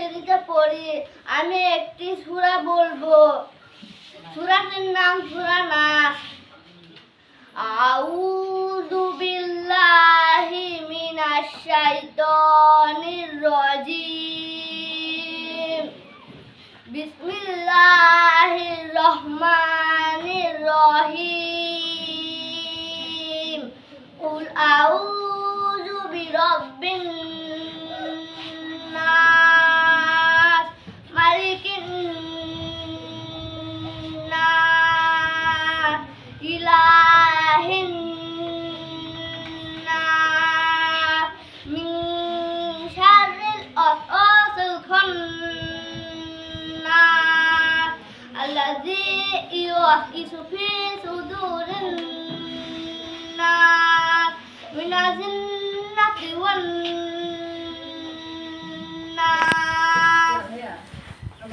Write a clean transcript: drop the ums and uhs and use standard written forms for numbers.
শ্রেণীতে পড়ি। আমি একটি সূরা বলবো। সূরাটির নাম সূরা নাস। আউযু বিল্লাহি মিনাশ শাইতানির রাজিম। বিসমিল্লাহির রহমানির রহিম। কুল আউযু বিরাব্বিন নাস, মালিকিন নাস, ইলাহিন নাস, মিন শাররিল ওয়াসওয়াসিল খান্নাস, আল্লাযী ইউওয়াসওয়িসু ফী সুদুরিন নাস মিনাজ জিন্নাতি ওয়ান